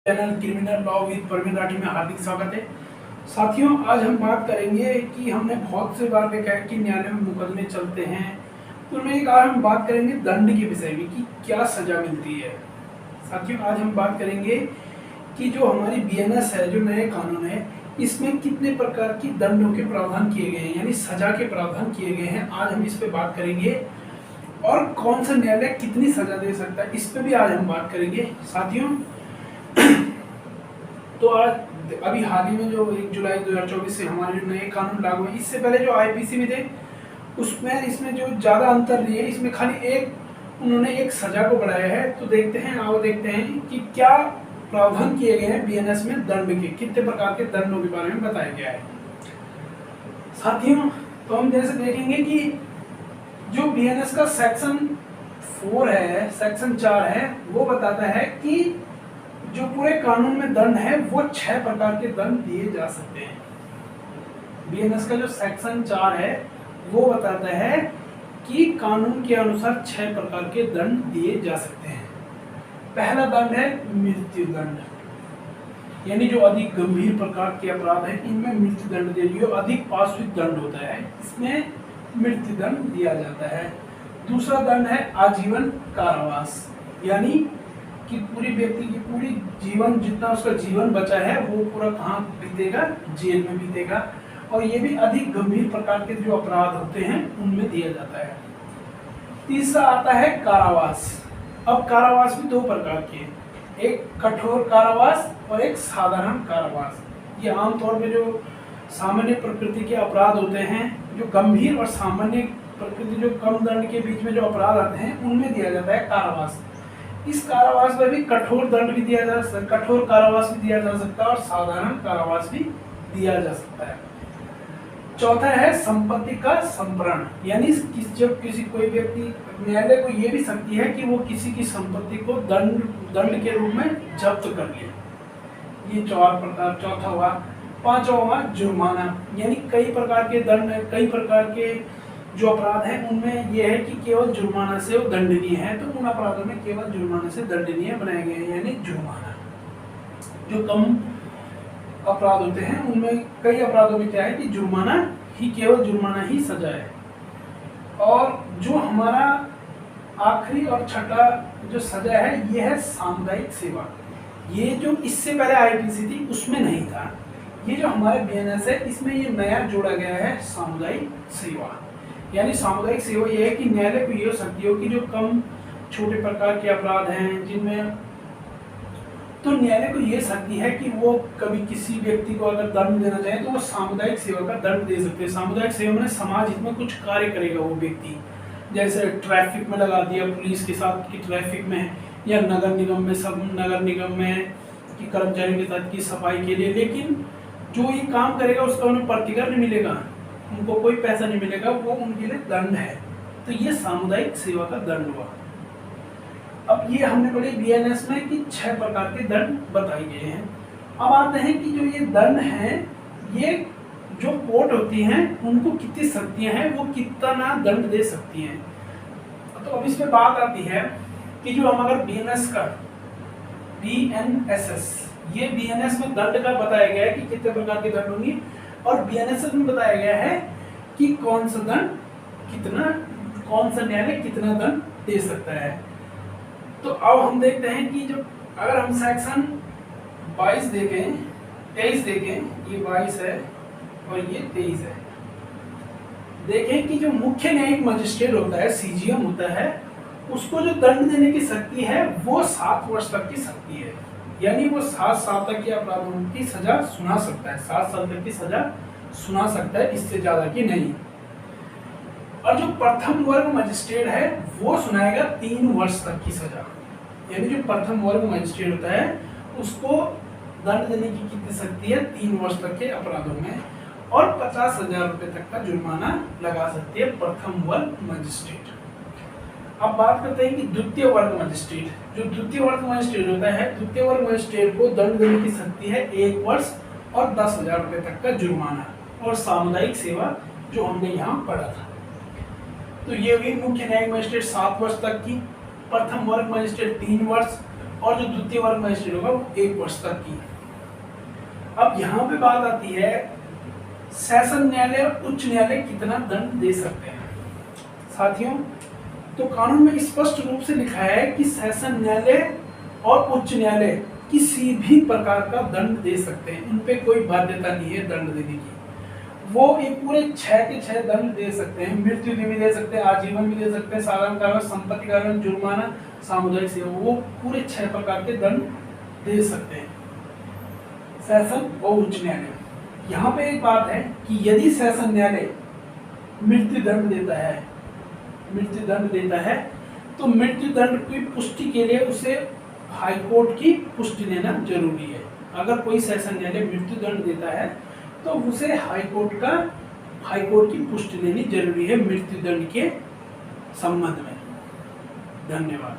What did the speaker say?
Channel criminal law with Praveen Rathi में हार्दिक स्वागत है। साथियों, आज हम बात करेंगे कि हमने बहुत से बार देखा है कि न्यायालय में मुकदमे चलते हैं, तो उनमें एक आज हम बात करेंगे दंड के विषय में कि क्या सजा मिलती है। साथियों, आज हम बात करेंगे कि जो हमारी बीएनएस है, जो नए कानून है, इसमें कितने प्रकार की दंडों के प्रावधान किए गए हैं, यानी सजा के प्रावधान किए गए हैं। आज हम इस पे बात करेंगे और कौन सा न्यायालय कितनी सजा दे सकता है, इस पे भी आज हम बात करेंगे। साथियों, तो आज अभी हाल ही में जो 1 जुलाई 2024 से हमारे जो नए कानून लागू है, इससे पहले जो आईपीसी में थे उसमें इसमें जो ज़्यादा अंतर नहीं है, इसमें खाली उन्होंने एक सजा को बढ़ाया है। तो देखते हैं कि क्या प्रावधान किए गए हैं बीएनएस में दंड के, कितने प्रकार के दंडों के बारे में बताया गया है। साथियों, तो हम जैसे देखेंगे कि जो बीएनएस का सेक्शन 4 है, सेक्शन 4 है, वो बताता है कि जो पूरे कानून में दंड है वो 6 प्रकार के दंड दिए जा सकते हैं। बीएनएस का जो सेक्शन 4 है वो बताता है कि कानून के अनुसार 6 प्रकार के दंड दिए जा सकते हैं। पहला दंड है मृत्यु दंड, यानी जो अधिक गंभीर प्रकार के अपराध है इनमें मृत्यु दंड दिया, जो अधिक पार्श्विक दंड होता है इसमें मृत्यु दंड दिया जाता है। दूसरा दंड है आजीवन कारावास, यानी कि पूरी व्यक्ति की पूरी जीवन, जितना उसका जीवन बचा है वो पूरा कहाँ बीतेगा, जेल में बीतेगा। और ये भी अधिक गंभीर प्रकार के जो अपराध होते हैं उनमें दिया जाता है। तीसरा आता है कारावास। अब कारावास भी 2 प्रकार के, एक कठोर कारावास और एक साधारण कारावास। ये आमतौर पे जो सामान्य प्रकृति के अपराध होते हैं, जो गंभीर और सामान्य प्रकृति, जो कम दंड के बीच में जो अपराध आते हैं उनमें दिया जाता है कारावास। इस कारावास में भी कठोर दंड भी दिया जा सकता, कठोर कारावास भी दिया जा सकता है और साधारण कारावास भी दिया जा सकता है। चौथा है संपत्ति का संपरण, यानी जब कोई व्यक्ति, न्यायालय को ये भी शक्ति है कि वो किसी की संपत्ति को दंड के रूप में जब्त कर ले। ये 4 प्रकार चौथा हुआ। पांचवा हुआ जुर्माना, यानी कई प्रकार के दंड, कई प्रकार के जो अपराध हैं उनमें यह है कि केवल जुर्माना से वो दंडनीय है, तो उन अपराधों में केवल जुर्माने से दंडनीय बनाए गए हैं, यानी जुर्माना। जो कम अपराध होते हैं उनमें, कई अपराधों में क्या है कि जुर्माना ही, केवल जुर्माना ही सजा है। और जो हमारा आखिरी और छठा जो सजा है ये है सामुदायिक सेवा। ये जो इससे पहले आईपीसी थी उसमें नहीं था, ये जो हमारे बीएनएस है इसमें ये नया जोड़ा गया है सामुदायिक सेवा। यानी सामुदायिक सेवा ये है कि न्यायालय को ये हो सकती हो कि जो कम छोटे प्रकार के अपराध हैं जिनमें, तो न्यायालय को ये शक्ति है कि वो कभी किसी व्यक्ति को अगर दंड देना चाहे तो वो सामुदायिक सेवा का दंड दे सकते हैं। सामुदायिक सेवा में समाज हित में कुछ कार्य करेगा वो व्यक्ति, जैसे ट्रैफिक में लगा दिया पुलिस के साथ कि ट्रैफिक में, या नगर निगम में, सब नगर निगम में कि कर्मचारियों के साथ की सफाई के लिए। लेकिन जो ये काम करेगा उसका उन्हें प्रतिकर नहीं मिलेगा, उनको कोई पैसा नहीं मिलेगा, वो उनके लिए दंड है। तो ये सामुदायिक सेवा का दंड हुआ। अब ये हमने पढ़ी बीएनएस में कि 6 प्रकार के दंड बताए गए हैं। अब आते हैं कि जो ये दंड हैं, ये जो कोर्ट होती हैं उनको कितनी शक्तियां हैं, वो कितना दंड दे सकती हैं। तो अब इसमें बात आती है कि जो हम अगर बीएनएस का बीएनएसएस, ये बीएनएस में दंड का बताया गया है कि कितने प्रकार के दंड होंगे, और बीएनएसएस में बताया गया है कि कौन सा दंड कितना, कौन सा न्यायालय कितना दंड दे सकता है। तो अब हम देखते हैं कि जो अगर हम सेक्शन 22 देखें, 23 देखें, ये 22 है और ये 23 है। देखें कि जो मुख्य न्यायिक मजिस्ट्रेट होता है, सीजीएम होता है, उसको जो दंड देने की शक्ति है वो 7 वर्ष तक की शक्ति है। यानी वो 7 साल तक के अपराधों की सजा सुना सकता है, 7 साल तक की सजा सुना सकता है, इससे ज्यादा की नहीं। और जो प्रथम वर्ग मजिस्ट्रेट है वो सुनाएगा 3 वर्ष तक की सजा। यानी जो प्रथम वर्ग मजिस्ट्रेट होता है उसको दंड देने की कितनी शक्ति है, 3 वर्ष तक के अपराधों में, और 50,000 रुपए तक का जुर्माना लगा सकती है प्रथम वर्ग मजिस्ट्रेट। अब बात करते हैं कि द्वितीय वर्ग मजिस्ट्रेट। जो द्वितीय वर्ग मजिस्ट्रेट होता है, द्वितीय वर्ग मजिस्ट्रेट को दंड देने की शक्ति है 1 वर्ष और 10,000 रुपए तक का जुर्माना, और सामुदायिक सेवा जो हमने यहाँ पढ़ा था। तो ये भी मुख्य न्यायिक मजिस्ट्रेट 7 वर्ष तक की, प्रथम वर्ग मजिस्ट्रेट 3 वर्ष और जो द्वितीय वर्ग मजिस्ट्रेट होगा वो 1 वर्ष तक की। अब यहाँ पे बात आती है सेशन न्यायालय और उच्च न्यायालय कितना दंड दे सकते हैं। साथियों, तो कानून में स्पष्ट रूप से लिखा है कि सेशन न्यायालय और उच्च न्यायालय किसी भी प्रकार का दंड दे सकते हैं, उन पे कोई बाध्यता नहीं है दंड देने की। वो ये पूरे 6 के 6 दंड दे सकते हैं, मृत्यु भी दे सकते हैं, आजीवन भी दे सकते हैं, साधारण कारावास, संपत्ति कारावास, जुर्माना, सामुदायिक सेवा, वो पूरे 6 प्रकार के दंड दे सकते हैं सेशन और उच्च न्यायालय। यहाँ पे एक बात है कि यदि सेशन न्यायालय मृत्यु दंड देता है तो मृत्यु दंड की पुष्टि के लिए उसे हाईकोर्ट की पुष्टि लेना जरूरी है। अगर कोई सेशन न्यायालय मृत्यु दंड देता है तो उसे हाईकोर्ट की पुष्टि लेनी जरूरी है मृत्यु दंड के संबंध में। धन्यवाद।